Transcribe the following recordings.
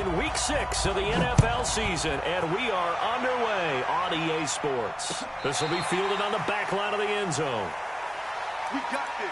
in Week 6 of the NFL season, and we are underway on EA Sports. This will be fielded on the back line of the end zone. We got this.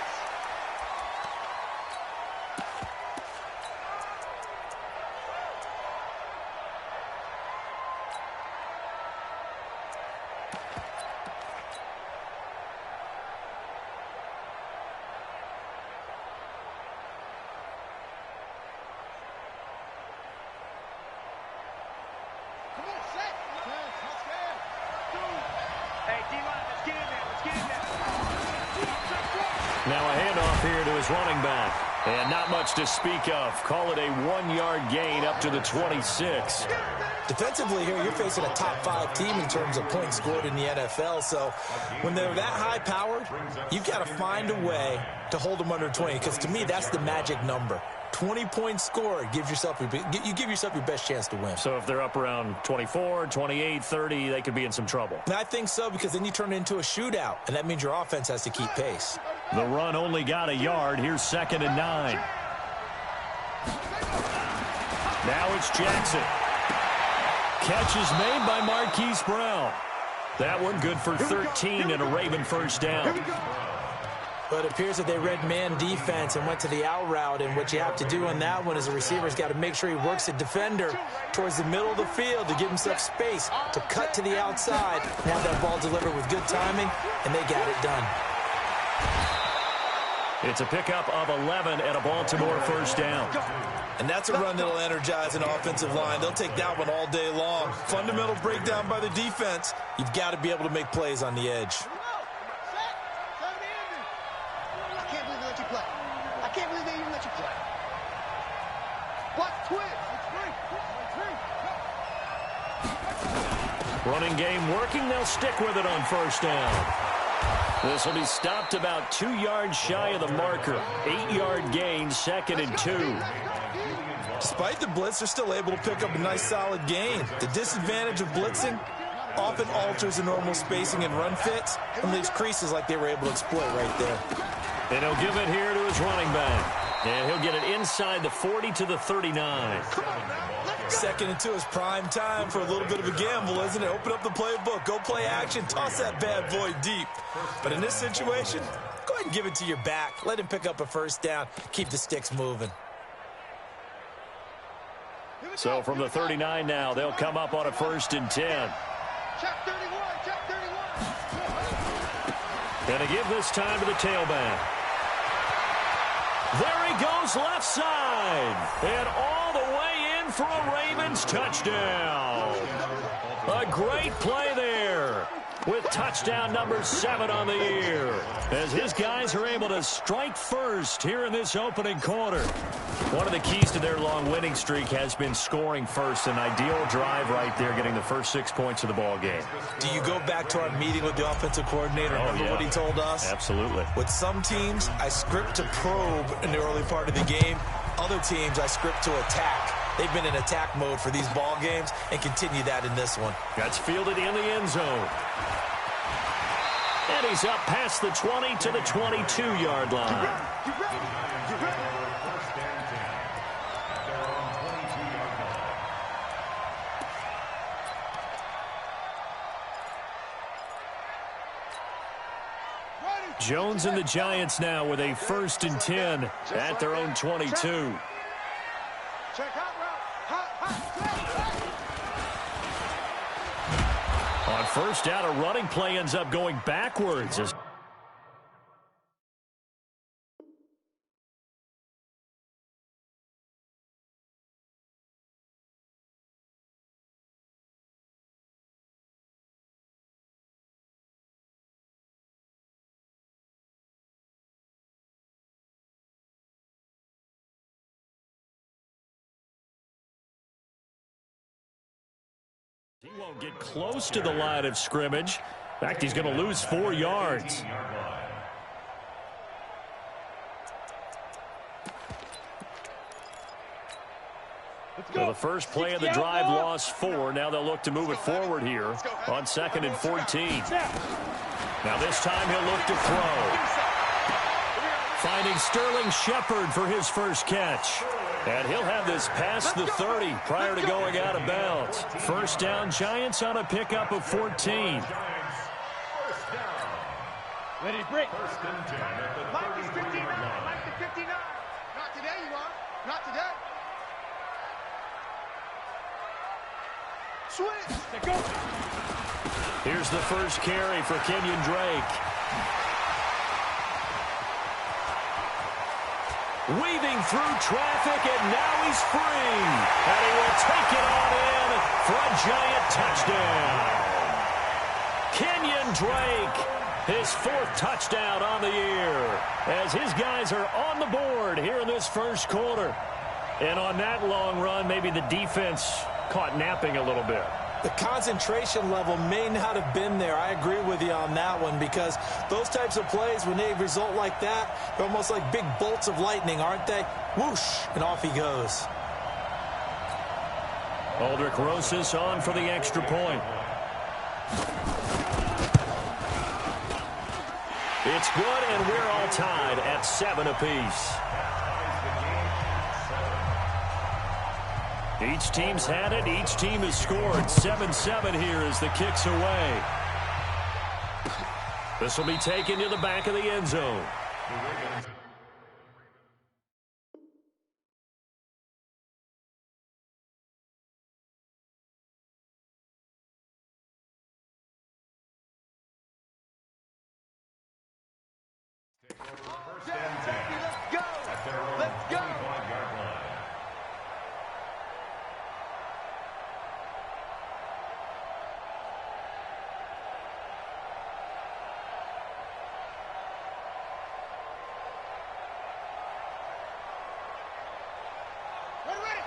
Now a handoff here to his running back. And not much to speak of. Call it a 1-yard gain up to the 26. Defensively here, you're facing a top 5 team in terms of points scored in the NFL. So when they're that high-powered, you've got to find a way to hold them under 20. Because to me, that's the magic number. 20 points scored, you give yourself your best chance to win. So if they're up around 24, 28, 30, they could be in some trouble. And I think so, because then you turn it into a shootout, and that means your offense has to keep pace. The run only got a yard. Here's 2nd and 9. Now it's Jackson. Catch is made by Marquise Brown. That one good for 13 and a Raven first down. But it appears that they read man defense and went to the out route. And what you have to do on that one is the receiver's got to make sure he works the defender towards the middle of the field to give himself space to cut to the outside and have that ball delivered with good timing, and they got it done. It's a pickup of 11 and a Baltimore first down. And that's a run that'll energize an offensive line. They'll take that one all day long. Fundamental breakdown by the defense. You've got to be able to make plays on the edge. Running game working. They'll stick with it on first down. This will be stopped about 2 yards shy of the marker. 8-yard gain, 2nd and 2. Despite the blitz, they're still able to pick up a nice solid gain. The disadvantage of blitzing often alters the normal spacing and run fits and leaves creases like they were able to exploit right there. And he'll give it here to his running back. And he'll get it inside the 40 to the 39. 2nd and 2 is prime time for a little bit of a gamble, isn't it? Open up the playbook, go play action, toss that bad boy deep. But in this situation, go ahead and give it to your back. Let him pick up a first down. Keep the sticks moving. So from the 39 now, they'll come up on a 1st and 10. Check 31, check 31. Gonna give this time to the tailback. There he goes left side. And all the way in for a Ravens touchdown. A great play there with touchdown number 7 on the year, as his guys are able to strike first here in this opening quarter. One of the keys to their long winning streak has been scoring first. An ideal drive right there, getting the first 6 points of the ball game. Do you go back to our meeting with the offensive coordinator? Remember what he told us? Absolutely. With some teams, I script to probe in the early part of the game. Other teams, I script to attack. They've been in attack mode for these ball games and continue that in this one. That's fielded in the end zone. And he's up past the 20 to the 22-yard line. Jones and the Giants now with a 1st and 10 at their own 22. On first down, a running play ends up going backwards. He won't get close to the line of scrimmage. In fact, he's going to lose 4 yards. So the first play of the drive lost 4. Now they'll look to move it forward here on 2nd and 14. Now this time he'll look to throw. Finding Sterling Shepard for his first catch. And he'll have this past the 30 prior to going out of bounds. First down, Giants on a pickup of 14. Ready to break. Mike is 59. Mike the 59. Not today, you are. Not today. Switch. They go. Here's the first carry for Kenyon Drake. Weaving through traffic, and now he's free. And he will take it on in for a Giant touchdown. Kenyon Drake, his 4th touchdown on the year, as his guys are on the board here in this first quarter. And on that long run, maybe the defense caught napping a little bit. The concentration level may not have been there. I agree with you on that one, because those types of plays, when they result like that, they're almost like big bolts of lightning, aren't they? Whoosh, and off he goes. Aldrich Rosas on for the extra point. It's good, and we're all tied at 7 apiece. Each team's had it. Each team has scored. 7-7 here as the kick's away. This will be taken to the back of the end zone. Let's go. Let's go.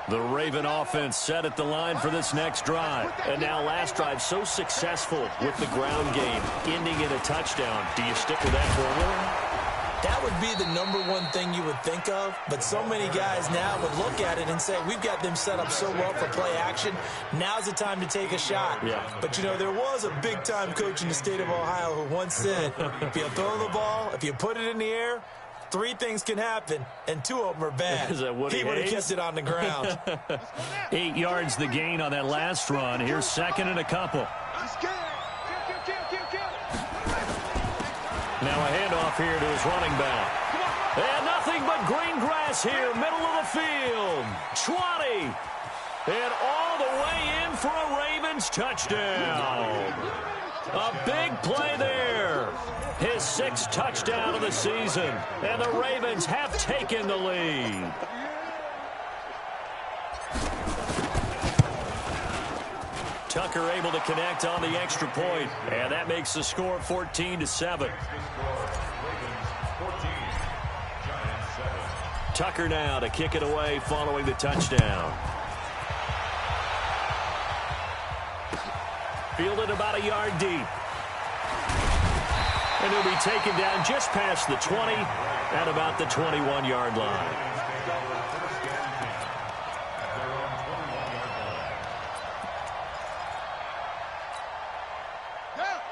The Raven offense set at the line for this next drive. And now last drive so successful with the ground game, ending in a touchdown. Do you stick with that formula? That would be the #1 thing you would think of, but so many guys now would look at it and say, we've got them set up so well for play action, now's the time to take a shot. Yeah. But, you know, there was a big-time coach in the state of Ohio who once said, if you throw the ball, if you put it in the air, 3 things can happen, and 2 of them are bad. Is that Woody He would have Hayes? kept it on the ground. 8 yards the gain on that last run. Here's second and a couple. Now a handoff here to his running back. And nothing but green grass here, middle of the field. 20. And all the way in for a Ravens touchdown. A big play there. His 6th touchdown of the season. And the Ravens have taken the lead. Tucker able to connect on the extra point, and that makes the score 14-7. Tucker now to kick it away following the touchdown. Fielded about a yard deep. And he'll be taken down just past the 20 at about the 21-yard line.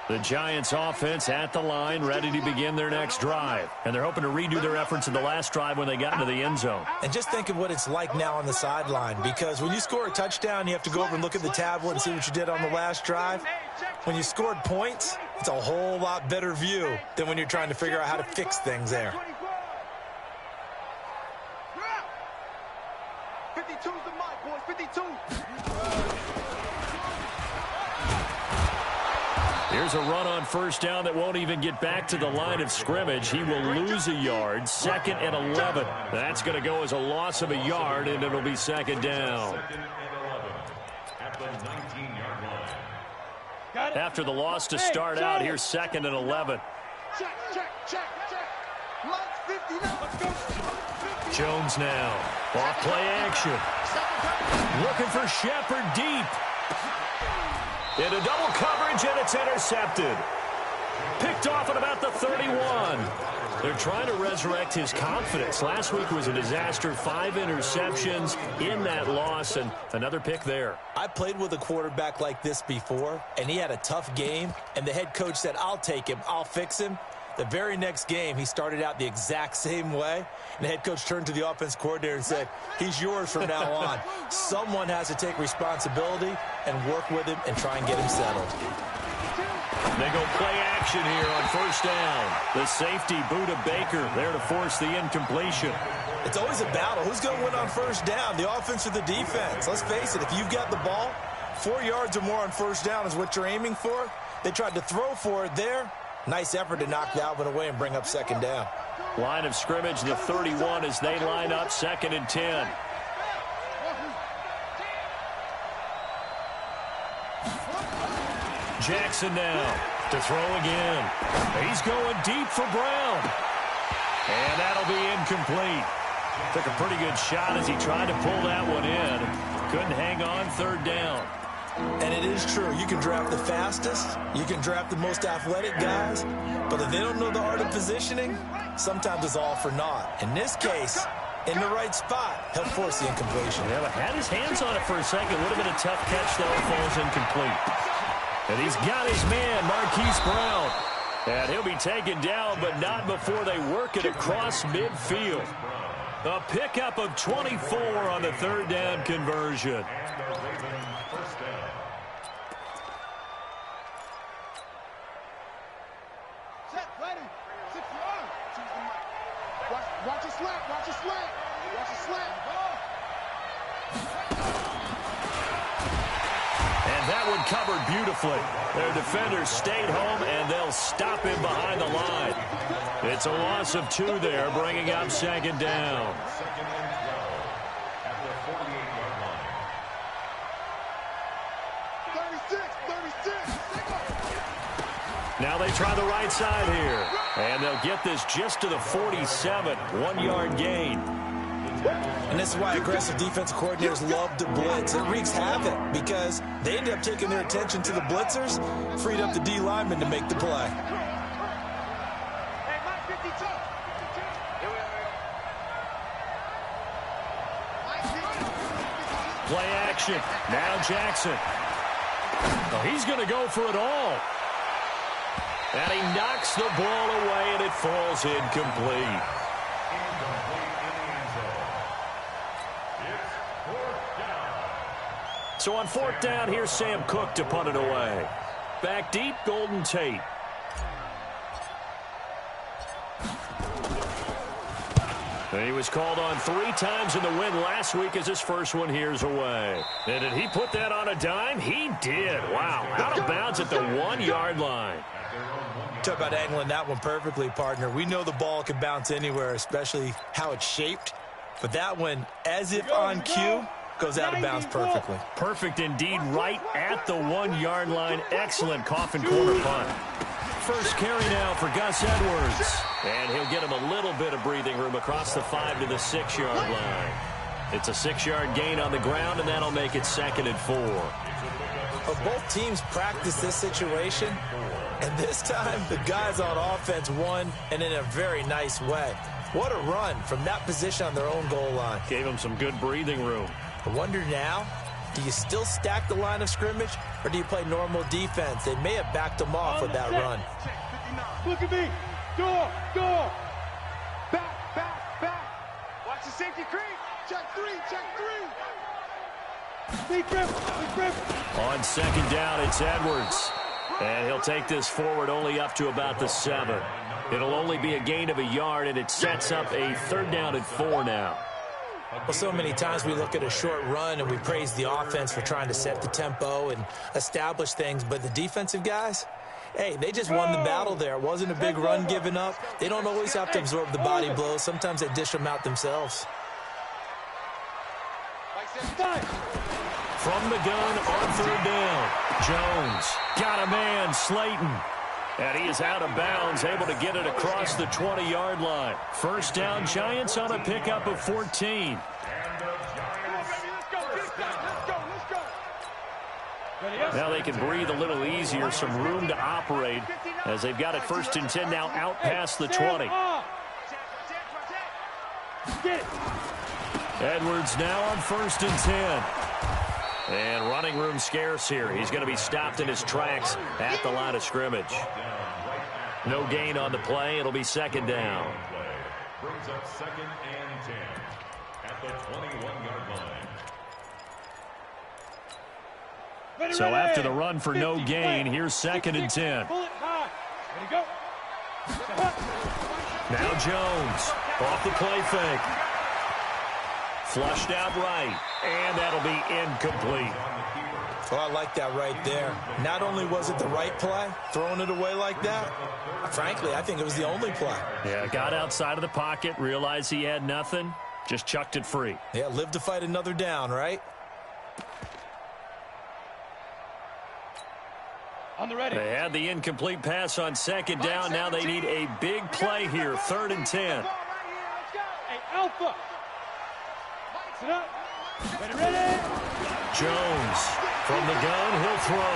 The Giants offense at the line, ready to begin their next drive. And they're hoping to redo their efforts in the last drive when they got into the end zone. And just think of what it's like now on the sideline, because when you score a touchdown, you have to go over and look at the tablet and see what you did on the last drive. When you scored points, it's a whole lot better view than when you're trying to figure out how to fix things there. 52's the mic, boys. 52. Here's a run on first down that won't even get back to the line of scrimmage. He will lose a yard. 2nd and 11. That's going to go as a loss of a yard, and it'll be second down. After the loss to start out, here's 2nd and 11. Check. Mike's 59. Let's go. Jones now. Off play action. Looking for Shepard deep. Into double coverage, and it's intercepted. Picked off at about the 31. They're trying to resurrect his confidence. Last week was a disaster. 5 interceptions in that loss, and another pick there. I played with a quarterback like this before, and he had a tough game, and the head coach said, I'll take him, I'll fix him. The very next game, he started out the exact same way, and the head coach turned to the offense coordinator and said, he's yours from now on. Someone has to take responsibility and work with him and try and get him settled. They go play action here on first down. The safety, Buda Baker, there to force the incompletion. It's always a battle. Who's going to win on first down, the offense or the defense? Let's face it, if you've got the ball, 4 yards or more on first down is what you're aiming for. They tried to throw for it there. Nice effort to knock that one away and bring up second down. Line of scrimmage, the 31 as they line up, 2nd and 10. Jackson now to throw again. He's going deep for Brown. And that'll be incomplete. Took a pretty good shot as he tried to pull that one in. Couldn't hang on, 3rd down. And it is true. You can draft the fastest. You can draft the most athletic guys. But if they don't know the art of positioning, sometimes it's all for naught. In this case, in the right spot, he'll force the incompletion. Yeah, but had his hands on it for a second. Would have been a tough catch, though. Falls incomplete. And he's got his man, Marquise Brown. And he'll be taken down, but not before they work it across midfield. A pickup of 24 on the 3rd down conversion. Watch your slant. Watch your slant. Watch your slant. And that one covered beautifully. Their defenders stayed home, and they'll stop him behind the line. It's a loss of 2 there, bringing up 2nd down. Now they try the right side here. And they'll get this just to the 47. 1-yard gain. And this is why aggressive defensive coordinators love to blitz. It wreaks havoc because they end up taking their attention to the blitzers, freed up the D lineman to make the play. Play action. Now Jackson. Oh, he's going to go for it all. And he knocks the ball away, and it falls incomplete. So on 4th down, here's Sam Cook to punt it away. Back deep, Golden Tate. And he was called on 3 times in the win last week as his first one here's away. And did he put that on a dime? He did. Wow. Out of bounds at the 1-yard line. Talk about angling that one perfectly, partner. We know the ball can bounce anywhere, especially how it's shaped. But that one, as if on cue, goes out of bounds perfectly. Perfect indeed, right at the 1-yard line. Excellent coffin corner punt. First carry now for Gus Edwards. And he'll get him a little bit of breathing room across the 5 to the 6-yard line. It's a 6-yard gain on the ground, and that'll make it 2nd and 4. But both teams practice this situation, and this time the guys on offense won, and in a very nice way. What a run from that position on their own goal line. Gave him some good breathing room. I wonder now, do you still stack the line of scrimmage, or do you play normal defense? They may have backed them off with that run. Look at me. Go. Back. Watch the safety creep. Check 3. Big grip. On 2nd down, it's Edwards. And he'll take this forward only up to about the 7. It'll only be a gain of 1 yard, and it sets up a 3rd down and 4 now. Well, so many times we look at a short run and we praise the offense for trying to set the tempo and establish things, but the defensive guys, hey, they just won the battle there. It wasn't a big run given up. They don't always have to absorb the body blows. Sometimes they dish them out themselves. From the gun on 3rd down, Jones got a man, Slayton. And he is out of bounds, able to get it across the 20-yard line. First down, Giants on a pickup of 14. Now they can breathe a little easier, some room to operate as they've got it 1st and 10 now out past the 20. Edwards now on 1st and 10. And running room scarce here. He's going to be stopped in his tracks at the line of scrimmage. No gain on the play. It'll be second down. Brings up 2nd and 10 at the 21-yard line. So after the run for no gain, here's 2nd and 10. Ready, go. Now Jones off the play fake. Flushed out right, and that'll be incomplete. Oh, I like that right there. Not only was it the right play, throwing it away like that, frankly, I think it was the only play. Yeah, got outside of the pocket, realized he had nothing, just chucked it free. Yeah, live to fight another down, right? On the ready. They had the incomplete pass on second down. Now they need a big play here, 3rd and 10. Hey, Alpha. Sit up. Ready. Jones from the gun, he'll throw.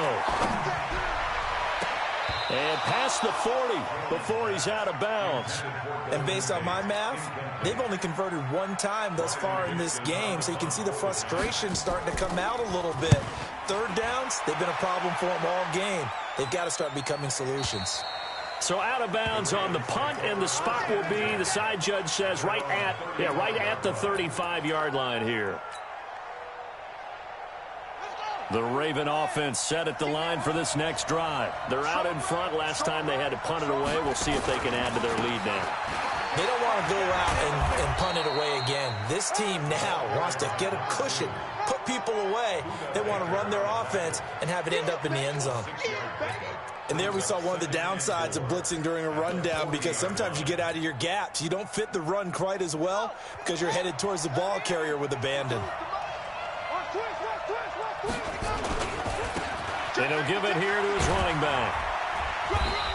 And past the 40 before he's out of bounds. And based on my math, they've only converted one time thus far in this game, so you can see the frustration starting to come out a little bit. 3rd downs, they've been a problem for them all game. They've got to start becoming solutions. So out of bounds on the punt, and the spot will be, the side judge says, right at the 35-yard line here. The Raven offense set at the line for this next drive. They're out in front. Last time they had to punt it away. We'll see if they can add to their lead now. They don't want to go out and punt it away again. This team now wants to get a cushion, put people away. They want to run their offense and have it end up in the end zone. And there we saw one of the downsides of blitzing during a rundown, because sometimes you get out of your gaps. You don't fit the run quite as well because you're headed towards the ball carrier with abandon. And he'll give it here to his running back.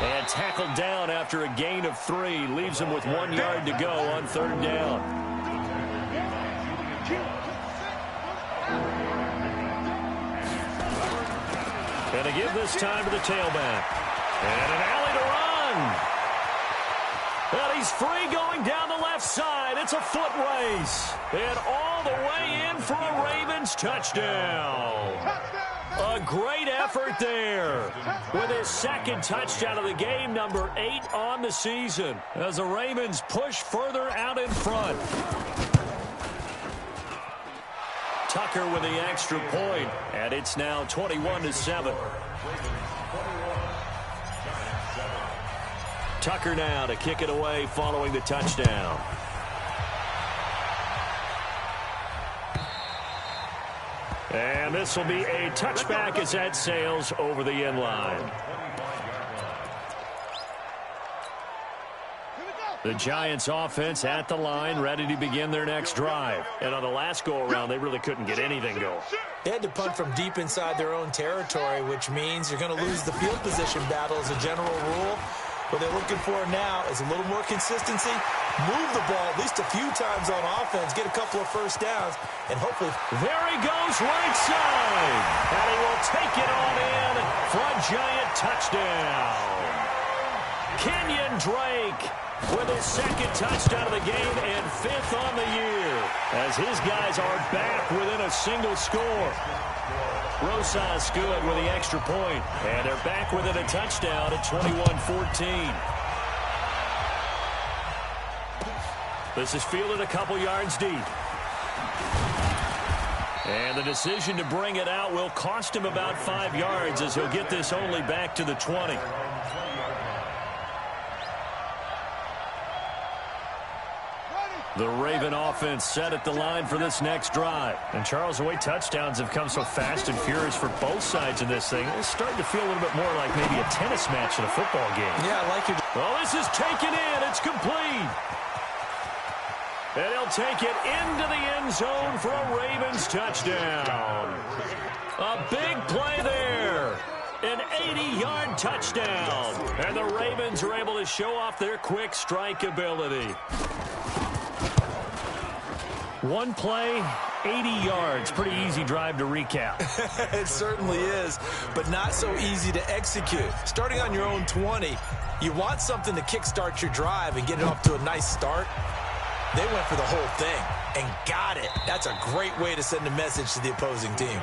And tackled down after a gain of 3. Leaves him with 1 yard to go on 3rd down. And to give this time to the tailback. And an alley to run. And he's free going down the left side. It's a foot race. And all the way in for a Ravens touchdown. A great effort there with his 2nd touchdown of the game, number 8 on the season, as the Ravens push further out in front. Tucker with the extra point, and it's now 21-7. Tucker now to kick it away following the touchdown. And this will be a touchback as that sails over the end line. The Giants offense at the line, ready to begin their next drive. And on the last go-around, they really couldn't get anything going. They had to punt from deep inside their own territory, which means you're going to lose the field position battle as a general rule. What they're looking for now is a little more consistency, move the ball at least a few times on offense, get a couple of first downs, and hopefully... There he goes right side, and he will take it on in for a Giant touchdown. Kenyon Drake with his 2nd touchdown of the game and 5th on the year, as his guys are back within a single score. Rosas good with the extra point, and they're back within a touchdown at 21-14. This is fielded a couple yards deep. And the decision to bring it out will cost him about 5 yards, as he'll get this only back to the 20. The Raven offense set at the line for this next drive. And, Charles, the way touchdowns have come so fast and furious for both sides in this thing, it's starting to feel a little bit more like maybe a tennis match in a football game. Yeah, I like it. Well, this is taken in. It's complete. And he'll take it into the end zone for a Ravens touchdown. A big play there. An 80-yard touchdown. And the Ravens are able to show off their quick strike ability. One play, 80 yards. Pretty easy drive to recap. It certainly is, but not so easy to execute. Starting on your own 20, you want something to kickstart your drive and get it off to a nice start. They went for the whole thing and got it. That's a great way to send a message to the opposing team.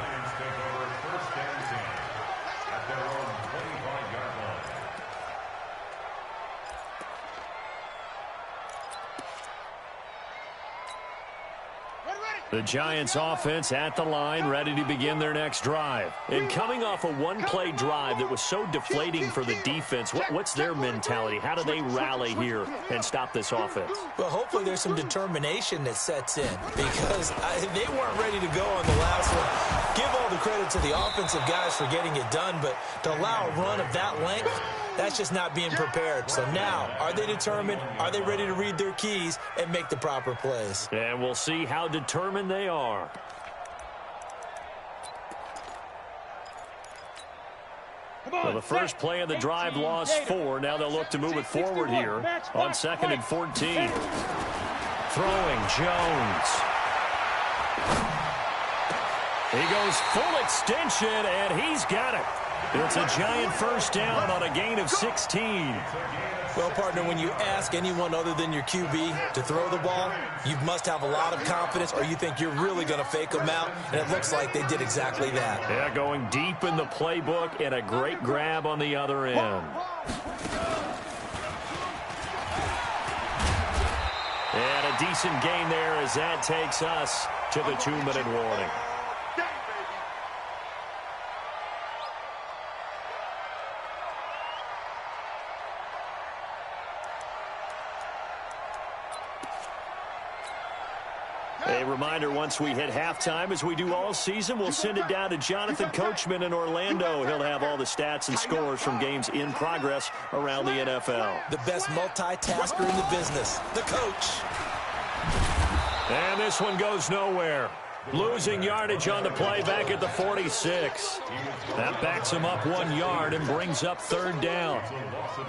The Giants offense at the line, ready to begin their next drive. And coming off a one-play drive that was so deflating for the defense, what's their mentality? How do they rally here and stop this offense? Well, hopefully there's some determination that sets in because they weren't ready to go on the last one. Give all the credit to the offensive guys for getting it done, but to allow a run of that length, that's just not being prepared. So now, are they determined? Are they ready to read their keys and make the proper plays? And we'll see how determined they are. Well, the first play of the drive lost 4. Now they'll look to move it forward here on 2nd and 14. Throwing Jones. He goes full extension, and he's got it. It's a Giant first down on a gain of 16. Well, partner, when you ask anyone other than your QB to throw the ball, you must have a lot of confidence or you think you're really going to fake them out, and it looks like they did exactly that. Yeah, going deep in the playbook and a great grab on the other end. And a decent gain there as that takes us to the 2-minute warning. A reminder, once we hit halftime, as we do all season, we'll send it down to Jonathan Coachman in Orlando. He'll have all the stats and scores from games in progress around the NFL. The best multitasker in the business, the coach. And this one goes nowhere. Losing yardage on the play back at the 46. That backs him up 1 yard and brings up 3rd down.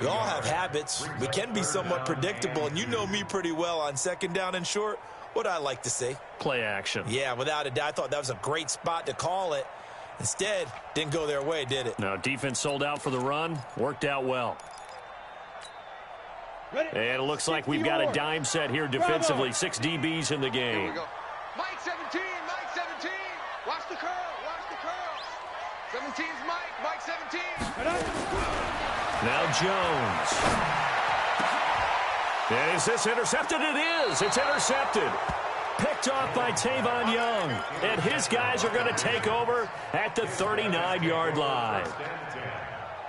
We all have habits. We can be somewhat predictable, and you know me pretty well on 2nd down and short. What I like to see. Play action. Yeah, without a doubt. I thought that was a great spot to call it. Instead, didn't go their way, did it? No, defense sold out for the run. Worked out well. And it looks like we've got a dime set here defensively. 6 DBs in the game. Here we go. Mike 17, Mike 17. Watch the curl, watch the curl. 17's Mike, Mike 17. Now Jones. Is this intercepted? It is. It's intercepted. Picked off by Tavon Young. And his guys are going to take over at the 39-yard line.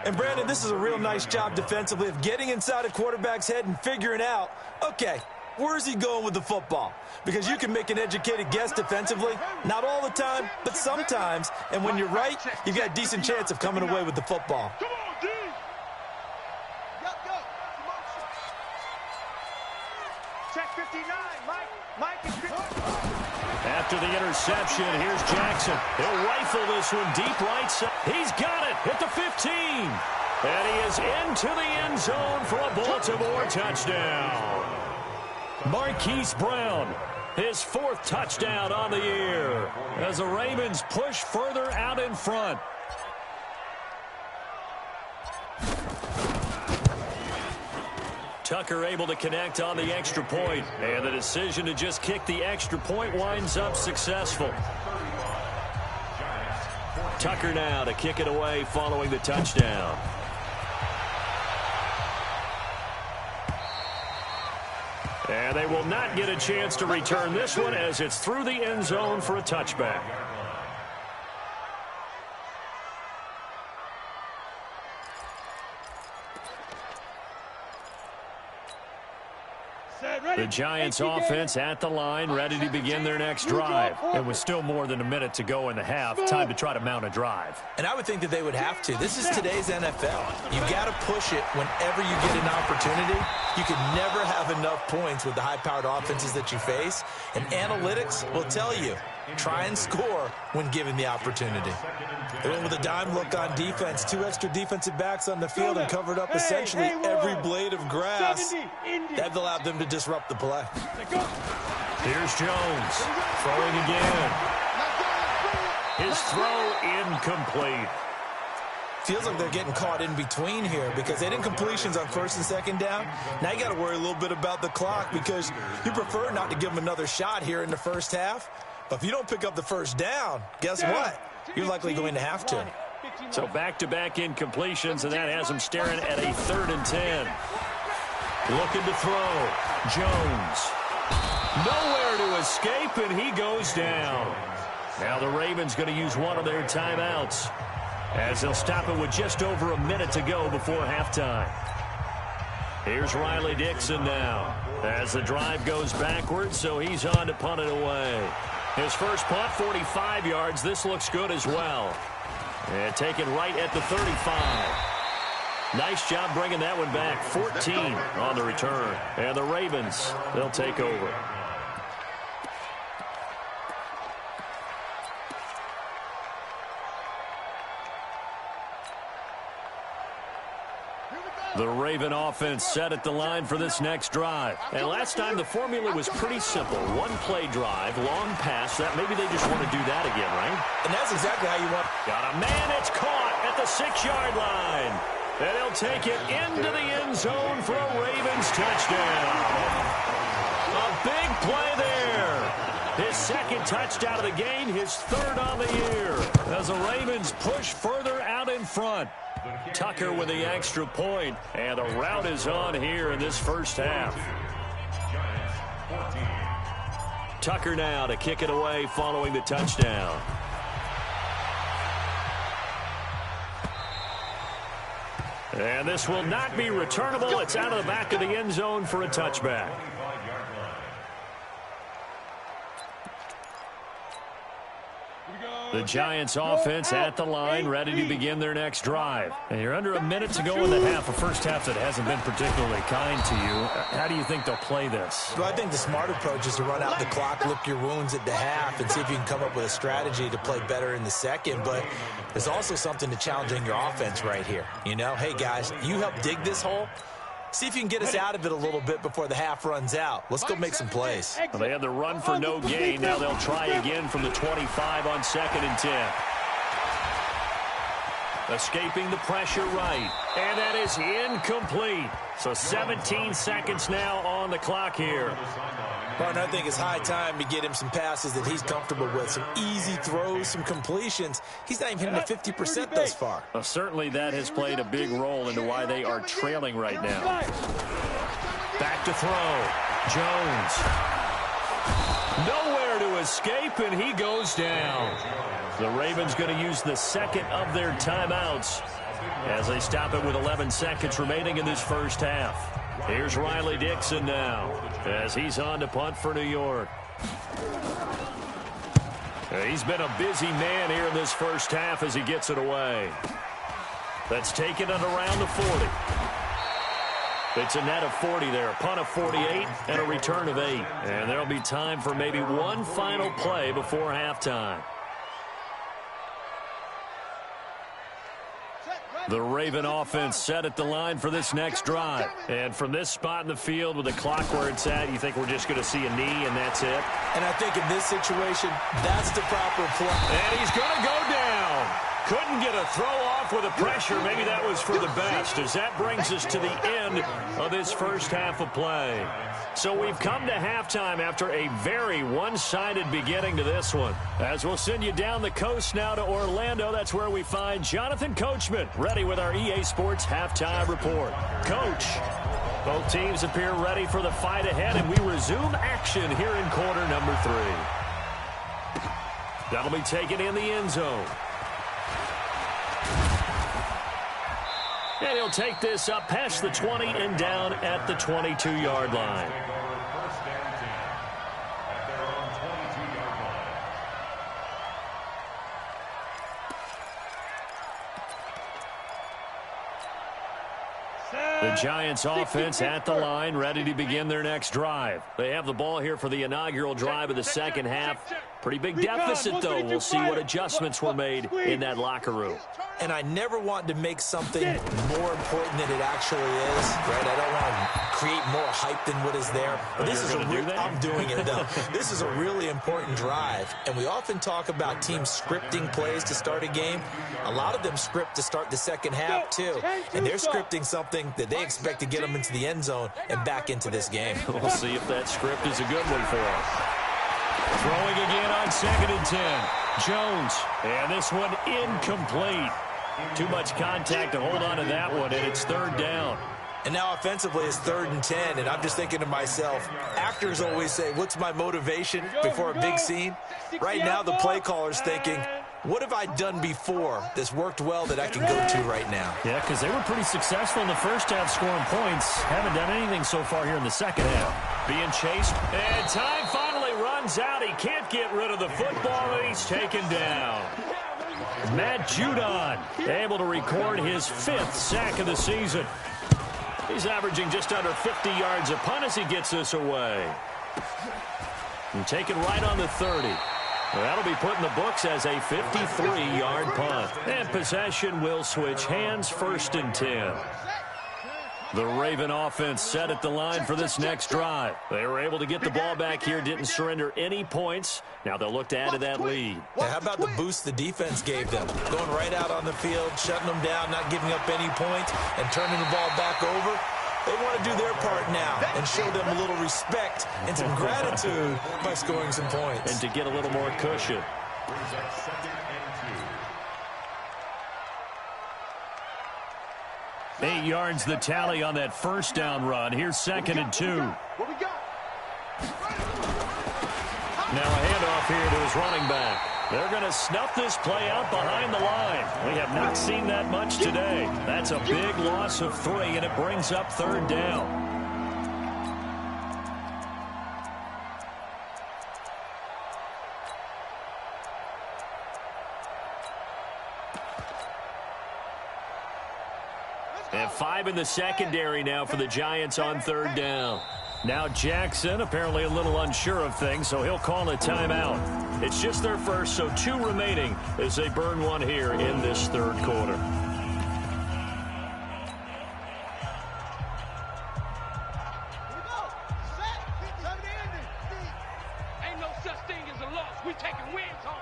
And, Brandon, this is a real nice job defensively of getting inside a quarterback's head and figuring out, okay, where's he going with the football? Because you can make an educated guess defensively. Not all the time, but sometimes. And when you're right, you've got a decent chance of coming away with the football. Come on, D. Check 59, Mike is 59. After the interception, here's Jackson. He'll rifle this one deep right side. He's got it at the 15. And he is into the end zone for a Baltimore touchdown. Marquise Brown, his 4th touchdown on the year as the Ravens push further out in front. Tucker able to connect on the extra point, and the decision to just kick the extra point winds up successful. Tucker now to kick it away following the touchdown. And they will not get a chance to return this one as it's through the end zone for a touchback. The Giants offense at the line, ready to begin their next drive. And with still more than a minute to go in the half, time to try to mount a drive. And I would think that they would have to. This is today's NFL. You've got to push it whenever you get an opportunity. You can never have enough points with the high-powered offenses that you face. And analytics will tell you, try and score when given the opportunity. They went with a dime look on defense. 2 extra defensive backs on the field and covered up essentially every blade of grass. That allowed them to disrupt the play. Here's Jones throwing again. His throw incomplete. Feels like they're getting caught in between here because they didn't completions on 1st and 2nd down. Now you got to worry a little bit about the clock because you prefer not to give them another shot here in the first half. But if you don't pick up the 1st down, guess what? You're likely going to have to. So back-to-back incompletions, and that has them staring at a 3rd and 10. Looking to throw. Jones. Nowhere to escape, and he goes down. Now the Ravens going to use one of their timeouts, as they'll stop it with just over a minute to go before halftime. Here's Riley Dixon now, as the drive goes backwards, so he's on to punt it away. His first punt, 45 yards. This looks good as well. And taken right at the 35. Nice job bringing that one back. 14 on the return. And the Ravens, they'll take over. The Raven offense set at the line for this next drive. And last time the formula was pretty simple. One play drive, long pass. That maybe they just want to do that again, right? And that's exactly how you want. Got a man. It's caught at the 6-yard line. And he'll take it into the end zone for a Ravens touchdown. A big play there. His second touchdown of the game, his third on the year, as the Ravens push further out in front. Tucker with the extra point, and the route is on here in this first half. Tucker now to kick it away following the touchdown. And this will not be returnable. It's out of the back of the end zone for a touchback. The Giants offense at the line, ready to begin their next drive. And you're under a minute to go in the half, a first half that hasn't been particularly kind to you. How do you think they'll play this? Well, I think the smart approach is to run out the clock, lick your wounds at the half, and see if you can come up with a strategy to play better in the second. But there's also something to challenging your offense right here. You know, hey, guys, you help dig this hole. See if you can get us out of it a little bit before the half runs out. Let's go make some plays. Well, they had the run for no gain. Now they'll try again from the 25 on 2nd and 10. Escaping the pressure right. And that is incomplete. So 17 seconds now on the clock here. Partner, I think it's high time to get him some passes that he's comfortable with. Some easy throws, some completions. He's not even hitting the 50% thus far. Well, certainly that has played a big role into why they are trailing right now. Back to throw. Jones. Nowhere to escape, and he goes down. The Ravens going to use the second of their timeouts as they stop it with 11 seconds remaining in this first half. Here's Riley Dixon now as he's on to punt for New York. He's been a busy man here in this first half as he gets it away. That's taken it around the 40. It's a net of 40 there, a punt of 48 and a return of 8. And there'll be time for maybe one final play before halftime. The Raven offense set at the line for this next drive. And from this spot in the field with the clock where it's at, you think we're just going to see a knee and that's it? And I think in this situation, that's the proper play. And he's going to go down. Couldn't get a throw off with the pressure. Maybe that was for the best, as that brings us to the end of this first half of play. So we've come to halftime after a very one-sided beginning to this one. As we'll send you down the coast now to Orlando, that's where we find Jonathan Coachman, ready with our EA Sports Halftime Report. Coach, both teams appear ready for the fight ahead, and we resume action here in quarter number 3. That'll be taken in the end zone. And he'll take this up past the 20 and down at the 22-yard line. The Giants offense at the line, ready to begin their next drive. They have the ball here for the inaugural drive of the second half. Pretty big deficit, though. We'll see what adjustments were made in that locker room. And I never want to make something more important than it actually is, right? I don't want to create more hype than what is there. But this is I'm doing it, though. This is a really important drive. And we often talk about teams scripting plays to start a game. A lot of them script to start the second half, too. And they're scripting something that they expect to get them into the end zone and back into this game. We'll see if that script is a good one for us. Throwing again on 2nd and 10. Jones. And this one incomplete. Too much contact to hold on to that one, and it's 3rd down. And now offensively it's 3rd and 10, and I'm just thinking to myself, actors always say, what's my motivation before a big scene? Right now the play caller's thinking, what have I done before that's worked well that I can go to right now? Yeah, because they were pretty successful in the first half scoring points. Haven't done anything so far here in the second half. Being chased, and time finally runs out. He can't get rid of the football, and he's taken down. Matt Judon able to record his 5th sack of the season. He's averaging just under 50 yards a punt as he gets this away. And taken right on the 30. Well, that'll be put in the books as a 53-yard punt. And possession will switch hands, 1st and 10. The Raven offense set at the line for this next drive. They were able to get the ball back here, didn't surrender any points. Now they'll look to add to that lead. Yeah, how about the boost the defense gave them? Going right out on the field, shutting them down, not giving up any points, and turning the ball back over. They want to do their part now and show them a little respect and some gratitude by scoring some points. And to get a little more cushion. 8 yards the tally on that 1st down run. Here's 2nd and 2. Now a handoff here to his running back. They're going to snuff this play out behind the line. We have not seen that much today. That's a big loss of 3, and it brings up 3rd down. And 5 in the secondary now for the Giants on 3rd down. Now Jackson apparently a little unsure of things, so he'll call a timeout. It's just their first, so 2 remaining as they burn one here in this 3rd quarter. Ain't no such thing as a loss. We taking wins home.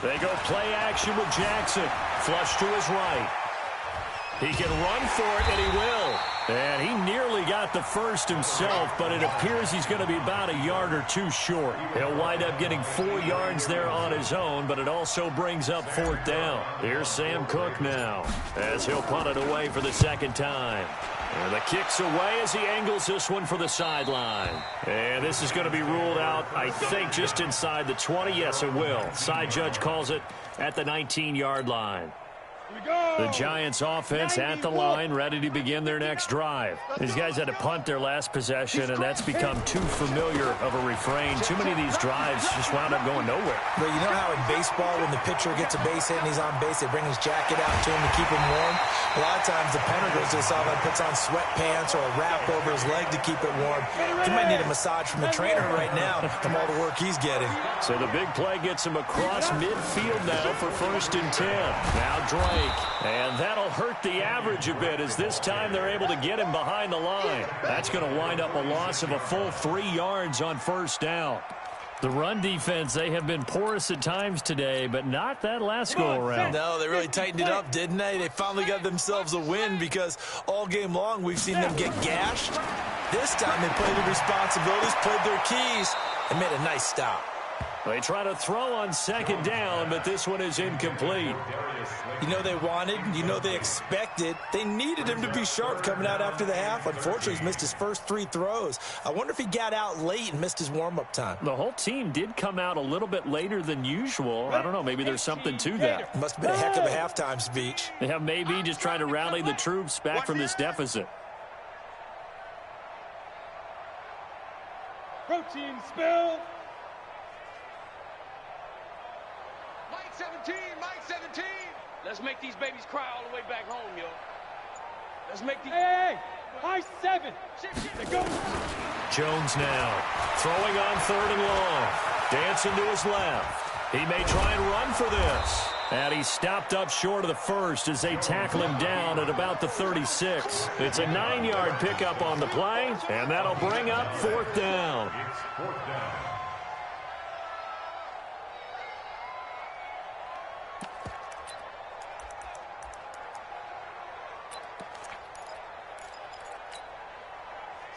They go play action with Jackson. Flush to his right. He can run for it, and he will. And he nearly got the first himself, but it appears he's going to be about a yard or 2 short. He'll wind up getting 4 yards there on his own, but it also brings up 4th down. Here's Sam Cook now as he'll punt it away for the 2nd time. And the kick's away as he angles this one for the sideline. And this is going to be ruled out, I think, just inside the 20. Yes, it will. Side judge calls it at the 19-yard line. The Giants offense at the line, ready to begin their next drive. These guys had to punt their last possession, and that's become too familiar of a refrain. Too many of these drives just wound up going nowhere. But you know how in baseball, when the pitcher gets a base hit and he's on base, they bring his jacket out to him to keep him warm? A lot of times the punter goes to the sideline, puts on sweatpants or a wrap over his leg to keep it warm. He might need a massage from the trainer right now from all the work he's getting. So the big play gets him across midfield now for 1st and 10. Now Drake. And that'll hurt the average a bit as this time they're able to get him behind the line. That's going to wind up a loss of a full 3 yards on 1st down. The run defense, they have been porous at times today, but not that last go-around. No, they really tightened it up, didn't they? They finally got themselves a win because all game long we've seen them get gashed. This time they played their responsibilities, played their keys, and made a nice stop. They try to throw on 2nd down, but this one is incomplete. You know they wanted, you know they expected. They needed him to be sharp coming out after the half. Unfortunately, he's missed his first 3 throws. I wonder if he got out late and missed his warm-up time. The whole team did come out a little bit later than usual. I don't know, maybe there's something to that. Must have been a heck of a halftime speech. They have maybe just trying to rally the troops back from this deficit. Protein spill. Mike 17, Mike 17. Let's make these babies cry all the way back home, yo. Let's make these... Hey, Mike 7. They go. Jones now throwing on 3rd and long. Dancing to his left. He may try and run for this. And he's stopped up short of the first as they tackle him down at about the 36. It's a 9-yard pickup on the play, and that'll bring up 4th down. It's 4th down.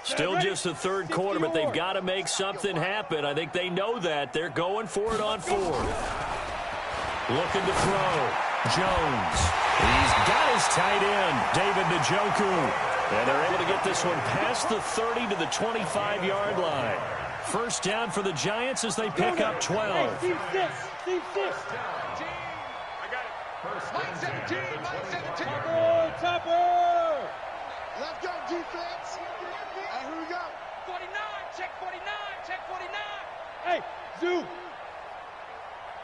Still just the 3rd quarter, but they've got to make something happen. I think they know that. They're going for it on 4th. Looking to throw. Jones. He's got his tight end, David Njoku. And they're able to get this one past the 30 to the 25-yard line. First down for the Giants as they pick up 12. Team 6. I got it. Mike 17. Topper. Let's go, defense. And here we go. 49. Check 49. Check 49. Hey, Zoo.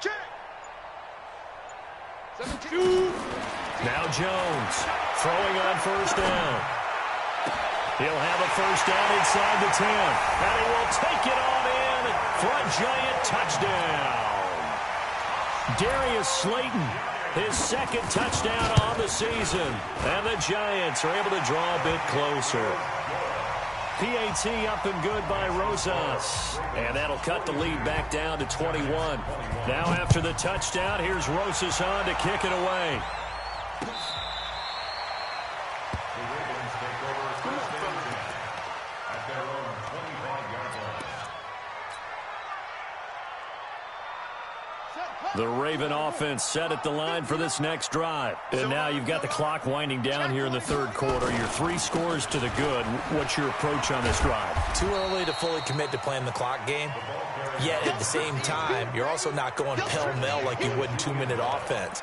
Check. 17. Now Jones throwing on first down. He'll have a first down inside the 10. And he will take it on in for a Giant touchdown. Darius Slayton, his second touchdown on the season. And the Giants are able to draw a bit closer. PAT up and good by Rosas. And that'll cut the lead back down to 21. Now after the touchdown, here's Rosas on to kick it away. The Raven offense set at the line for this next drive. And now you've got the clock winding down here in the third quarter. You're 3 scores to the good. What's your approach on this drive? Too early to fully commit to playing the clock game. Yet at the same time, you're also not going pell-mell like you would in 2-minute offense.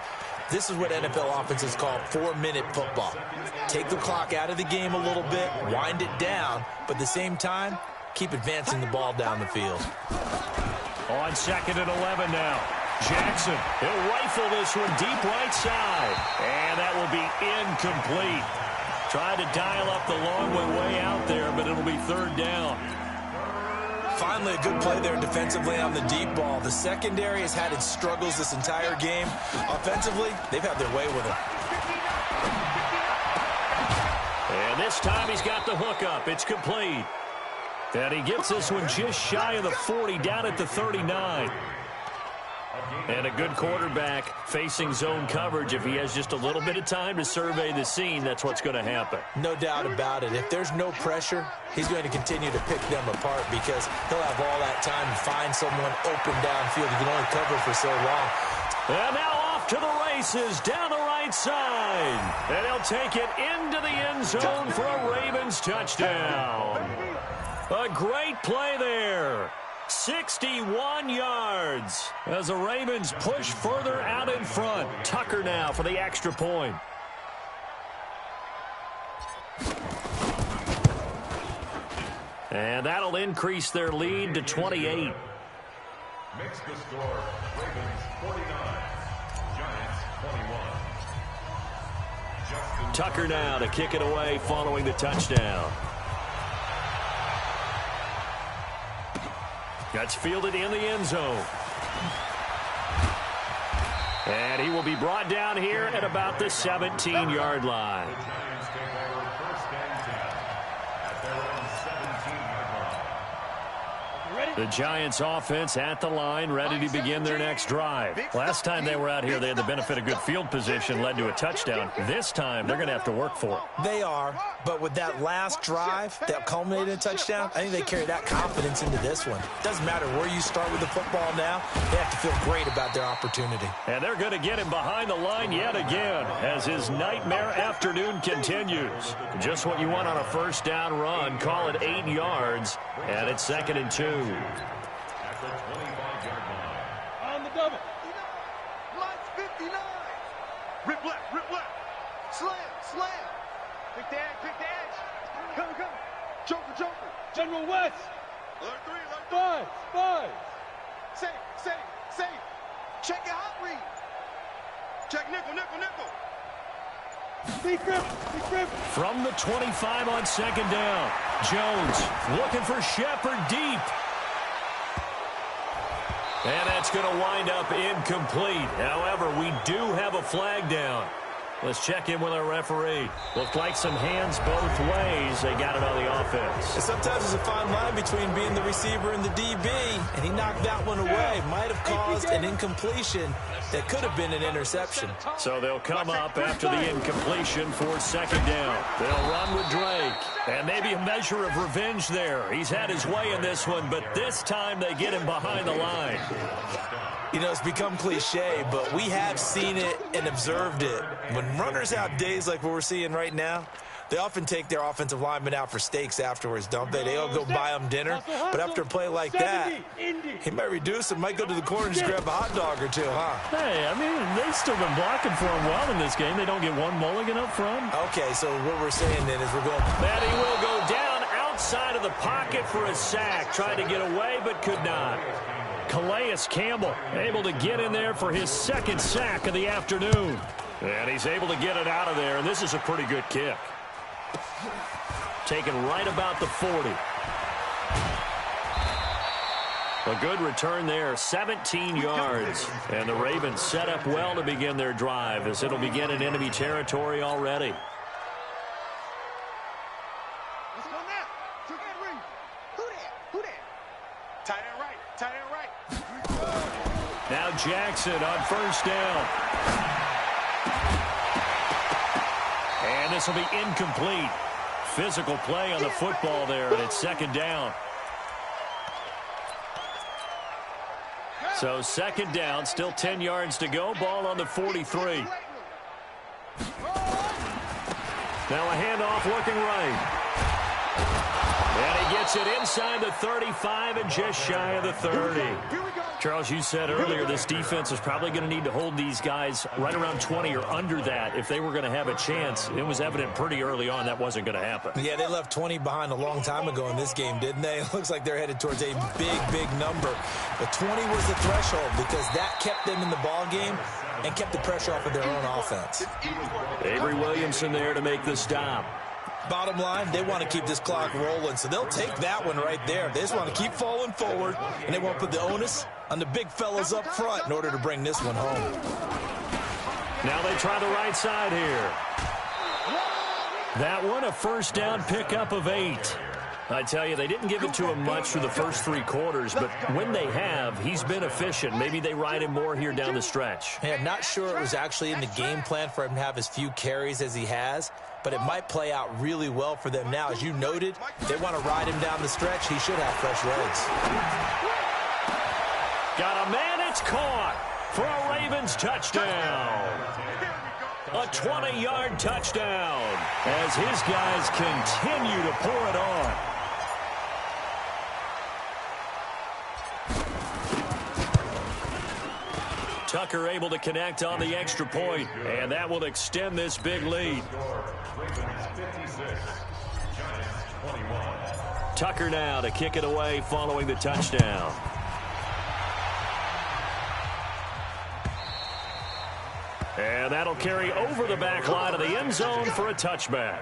This is what NFL offenses call 4-minute football. Take the clock out of the game a little bit, wind it down, but at the same time, keep advancing the ball down the field. On second and 11 now. Jackson, he'll rifle this one deep right side. And that will be incomplete. Trying to dial up the long way out there, but it'll be third down. Finally, a good play there defensively on the deep ball. The secondary has had its struggles this entire game. Offensively, they've had their way with it. And this time he's got the hook up. It's complete. And he gets this one just shy of the 40, down at the 39. And a good quarterback facing zone coverage. If he has just a little bit of time to survey the scene, that's what's going to happen. No doubt about it. If there's no pressure, he's going to continue to pick them apart because he'll have all that time to find someone open downfield. He can only cover for so long. And now off to the races down the right side. And he'll take it into the end zone for a Ravens touchdown. A great play there. 61 yards as the Ravens push further out in front. Tucker now for the extra point. And that'll increase their lead to 28. Makes the score Ravens 49, Giants 21. Tucker now to kick it away following the touchdown. That's fielded in the end zone. And he will be brought down here at about the 17-yard line. The Giants take over first and 10 at their own 17-yard line. The Giants offense at the line, ready to begin their next drive. Last time they were out here, they had the benefit of good field position, led to a touchdown. This time, they're going to have to work for it. They are, but with that last drive that culminated in a touchdown, I think they carry that confidence into this one. Doesn't matter where you start with the football now, they have to feel great about their opportunity. And they're going to get him behind the line yet again as his nightmare afternoon continues. Just what you want on a first down run. Call it 8 yards, and it's 2nd and 2. At the 25-yard line. On the double. Mike's 59. Rip left. Slam. Pick the edge. Come. Joker. General West. Alert 3. Five. Safe. Check your hot read. Check nickel. Be grip. From the 25 on 2nd down. Jones looking for Shepard deep. And that's going to wind up incomplete. However, we do have a flag down. Let's check in with our referee. Looked like some hands both ways. They got it on the offense. Sometimes there's a fine line between being the receiver and the DB, and he knocked that one away. Might have caused an incompletion that could have been an interception. So they'll come up after the incompletion for 2nd down. They'll run with Drake. And maybe a measure of revenge there. He's had his way in this one, but this time they get him behind the line. You know, it's become cliche, but we have seen it and observed it. When runners have days like what we're seeing right now, they often take their offensive linemen out for steaks afterwards, don't they? They all go buy them dinner. But after a play like that, he might reduce and might go to the corner and just grab a hot dog or two, huh? Hey, I mean, they've still been blocking for him well in this game. They don't get one mulligan up front. Okay, so what we're saying then is we're going... That he will go down outside of the pocket for a sack. Tried to get away, but could not. Calais Campbell able to get in there for his second sack of the afternoon. And he's able to get it out of there, and this is a pretty good kick. Taken right about the 40. A good return there, 17 yards. And the Ravens set up well to begin their drive as it'll begin in enemy territory already. Let's go now. Quick and ring. Who that? Who that? Tight end right. Tight end right. Now Jackson on first down. And this will be incomplete. Physical play on the football there, and it's second down. So second down, still 10 yards to go. Ball on the 43. Now a handoff looking right. And he gets it inside the 35 and just shy of the 30. Charles, you said earlier this defense is probably going to need to hold these guys right around 20 or under that if they were going to have a chance. It was evident pretty early on that wasn't going to happen. Yeah, they left 20 behind a long time ago in this game, didn't they? It looks like they're headed towards a big, big number. But 20 was the threshold because that kept them in the ball game and kept the pressure off of their own offense. Avery Williamson there to make the stop. Bottom line, they want to keep this clock rolling, so they'll take that one right there. They just want to keep falling forward, and they want to put the onus on the big fellas up front in order to bring this one home. Now they try the right side here. That one, a first down pickup of 8. I tell you, they didn't give it to him much through the first 3 quarters, but when they have, he's been efficient. Maybe they ride him more here down the stretch. Yeah, not sure it was actually in the game plan for him to have as few carries as he has, but it might play out really well for them now. As you noted, they want to ride him down the stretch. He should have fresh legs. Got a man, it's caught for a Ravens touchdown. A 20-yard touchdown as his guys continue to pour it on. Tucker able to connect on the extra point, and that will extend this big lead. Tucker now to kick it away following the touchdown. And that'll carry over the back line of the end zone for a touchback.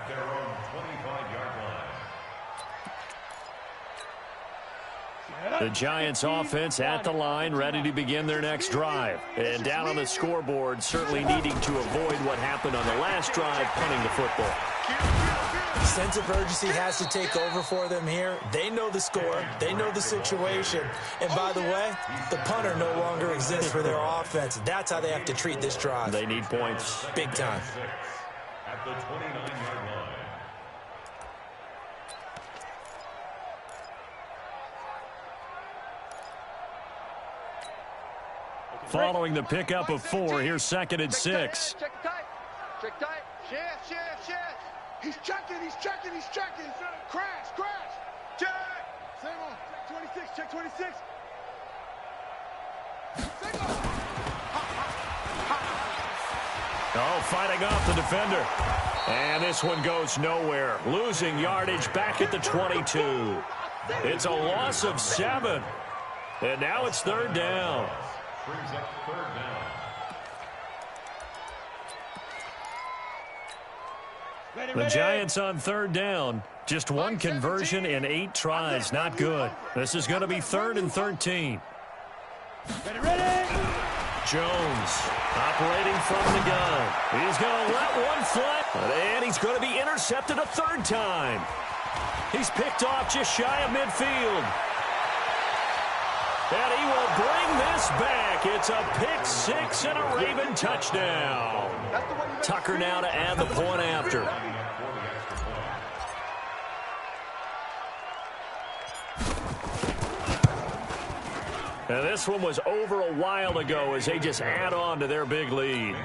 The Giants offense at the line, ready to begin their next drive. And down on the scoreboard, certainly needing to avoid what happened on the last drive, punting the football. Sense of urgency has to take over for them here. They know the score. They know the situation. And by the way, the punter no longer exists for their offense. That's how they have to treat this drive. They need points. Big time. At the 29-yard line. Following the pickup of 4, here's second and 6. Check tight. Check tight. Share. He's checking. Crash. Check. Same on. Check 26. Check 26. Oh, fighting off the defender. And this one goes nowhere. Losing yardage back at the 22. It's a loss of 7. And now it's third down. Brings up third down. The Giants on third down. Just one conversion in 8 tries. Not good. This is going to be 3rd and 13. Ready. Jones operating from the gun. He's going to let one fly. And he's going to be intercepted a 3rd time. He's picked off just shy of midfield. And he will bring this back. It's a pick 6 and a Raven touchdown. Tucker now to add the point after. And this one was over a while ago as they just add on to their big lead.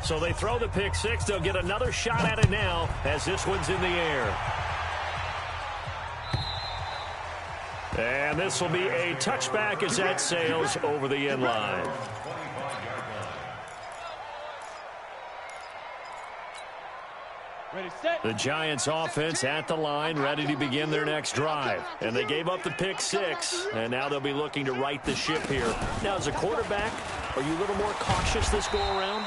So they throw the pick six. They'll get another shot at it now as this one's in the air. And this will be a touchback as that sails over the end line. The Giants offense at the line, ready to begin their next drive. And they gave up the pick six, and now they'll be looking to right the ship here. Now, as a quarterback, are you a little more cautious this go-around?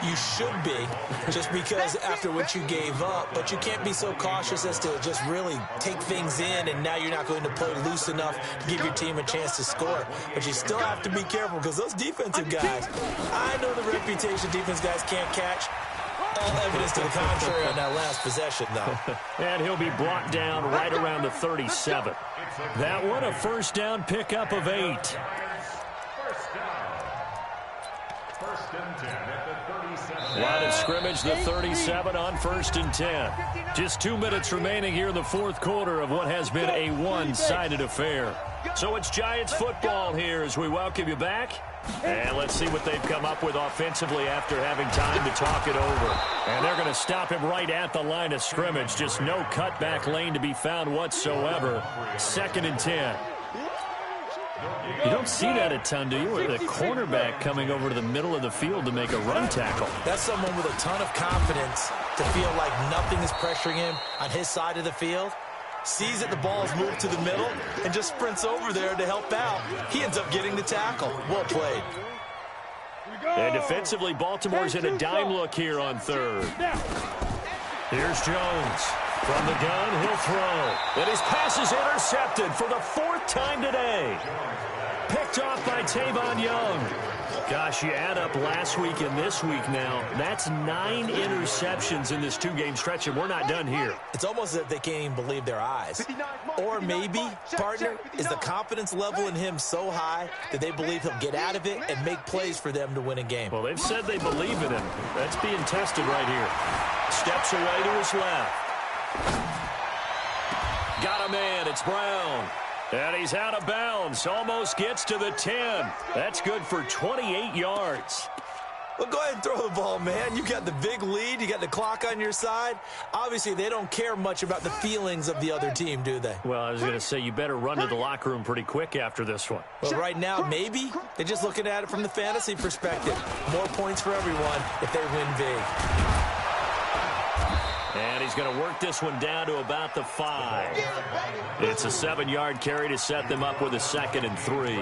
You should be, just because after what you gave up, but you can't be so cautious as to just really take things in, and now you're not going to play loose enough to give your team a chance to score. But you still have to be careful because those defensive guys, I know the reputation defense guys can't catch. All evidence to the contrary on that last possession, though. And he'll be brought down right around the 37. That one, a first down pickup of 8. Line of scrimmage, the 37 on 1st and 10. Just 2 minutes remaining here in the fourth quarter of what has been a one-sided affair. So it's Giants football here as we welcome you back. And let's see what they've come up with offensively after having time to talk it over. And they're going to stop him right at the line of scrimmage. Just no cutback lane to be found whatsoever. 2nd and 10. You don't see that a ton, do you? With a cornerback coming over to the middle of the field to make a run tackle. That's someone with a ton of confidence to feel like nothing is pressuring him on his side of the field. Sees that the ball's moved to the middle and just sprints over there to help out. He ends up getting the tackle. Well played. And defensively, Baltimore's in a dime look here on 3rd. Here's Jones. From the gun, he'll throw. And his pass is intercepted for the 4th time today. Picked off by Tavon Young. Gosh, you add up last week and this week now. That's 9 interceptions in this 2-game stretch, and we're not done here. It's almost as if they can't even believe their eyes. Or maybe, partner, is the confidence level in him so high that they believe he'll get out of it and make plays for them to win a game. Well, they've said they believe in him. That's being tested right here. Steps away to his left. Got a man. It's Brown. And he's out of bounds. Almost gets to the 10. That's good for 28 yards. Well, go ahead and throw the ball, man. You got the big lead. You got the clock on your side. Obviously, they don't care much about the feelings of the other team, do they? Well, I was going to say, you better run to the locker room pretty quick after this one. Well, right now, maybe. They're just looking at it from the fantasy perspective. More points for everyone if they win big. And he's going to work this one down to about the 5. It's a 7-yard carry to set them up with a 2nd and 3.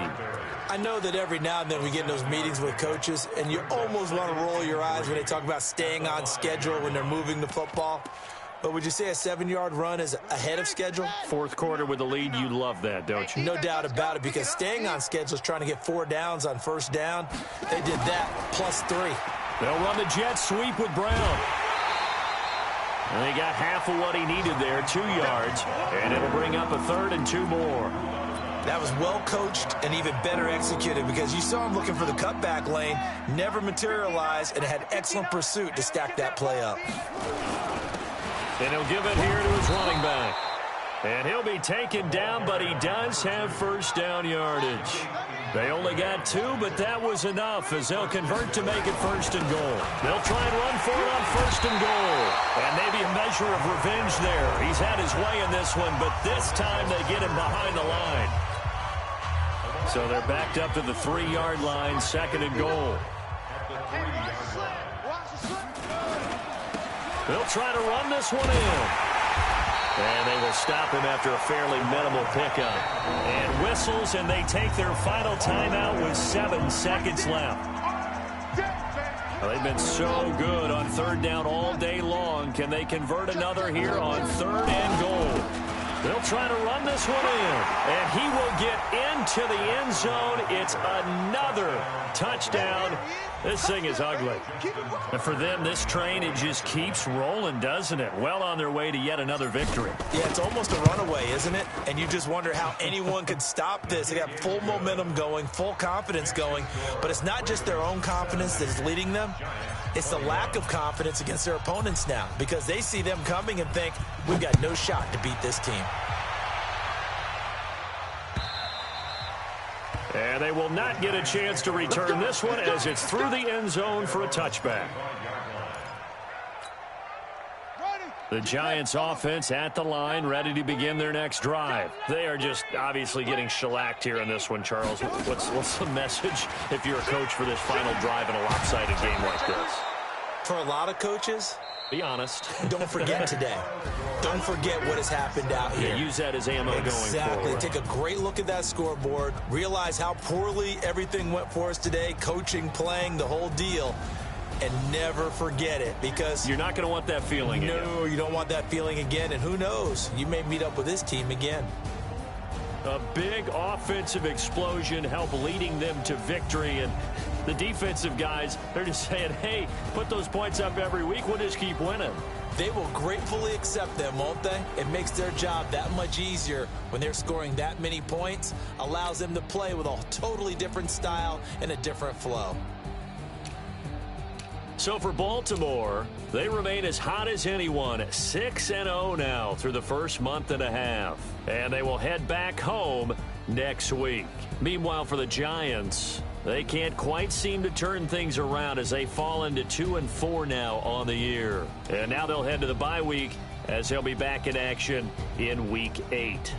I know that every now and then we get in those meetings with coaches, and you almost want to roll your eyes when they talk about staying on schedule when they're moving the football. But would you say a 7-yard run is ahead of schedule? Fourth quarter with the lead, you love that, don't you? No doubt about it, because staying on schedule is trying to get 4 downs on first down. They did that plus 3. They'll run the jet sweep with Brown. And he got half of what he needed there, 2 yards, and it'll bring up a 3rd and 2 more. That was well coached and even better executed because you saw him looking for the cutback lane, never materialized, and had excellent pursuit to stack that play up. And he'll give it here to his running back. And he'll be taken down, but he does have first down yardage. They only got 2, but that was enough as they'll convert to make it 1st and goal. They'll try and run for it on 1st and goal. And maybe a measure of revenge there. He's had his way in this one, but this time they get him behind the line. So they're backed up to the 3-yard line, 2nd and goal. They'll try to run this one in. And they will stop him after a fairly minimal pickup. And whistles, and they take their final timeout with 7 seconds left. Well, they've been so good on 3rd down all day long. Can they convert another here on 3rd and goal? They'll try to run this one in. And he will get into the end zone. It's another touchdown. This thing is ugly. And for them, this train, it just keeps rolling, doesn't it? Well on their way to yet another victory. Yeah, it's almost a runaway, isn't it? And you just wonder how anyone could stop this. They got full momentum going, full confidence going. But it's not just their own confidence that is leading them. It's the lack of confidence against their opponents now because they see them coming and think, we've got no shot to beat this team. And they will not get a chance to return this one as it's through the end zone for a touchback. The Giants offense at the line, ready to begin their next drive. They are just obviously getting shellacked here in this one, Charles. What's the message if you're a coach for this final drive in a lopsided game like this? For a lot of coaches, be honest. Don't forget today. Don't forget what has happened out here. Yeah, use that as ammo going forward. Exactly. Take a great look at that scoreboard. Realize how poorly everything went for us today. Coaching, playing, the whole deal. And never forget it because you're not going to want that feeling again. No, you don't want that feeling again. And who knows? You may meet up with this team again. A big offensive explosion helped leading them to victory. And the defensive guys, they're just saying, hey, put those points up every week. We'll just keep winning. They will gratefully accept them, won't they? It makes their job that much easier when they're scoring that many points. Allows them to play with a totally different style and a different flow. So for Baltimore, they remain as hot as anyone, 6-0 now through the first month and a half. And they will head back home next week. Meanwhile, for the Giants, they can't quite seem to turn things around as they fall into 2-4 now on the year. And now they'll head to the bye week as they'll be back in action in Week 8.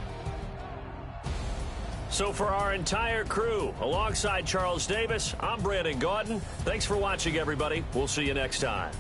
So for our entire crew, alongside Charles Davis, I'm Brandon Gaudin. Thanks for watching, everybody. We'll see you next time.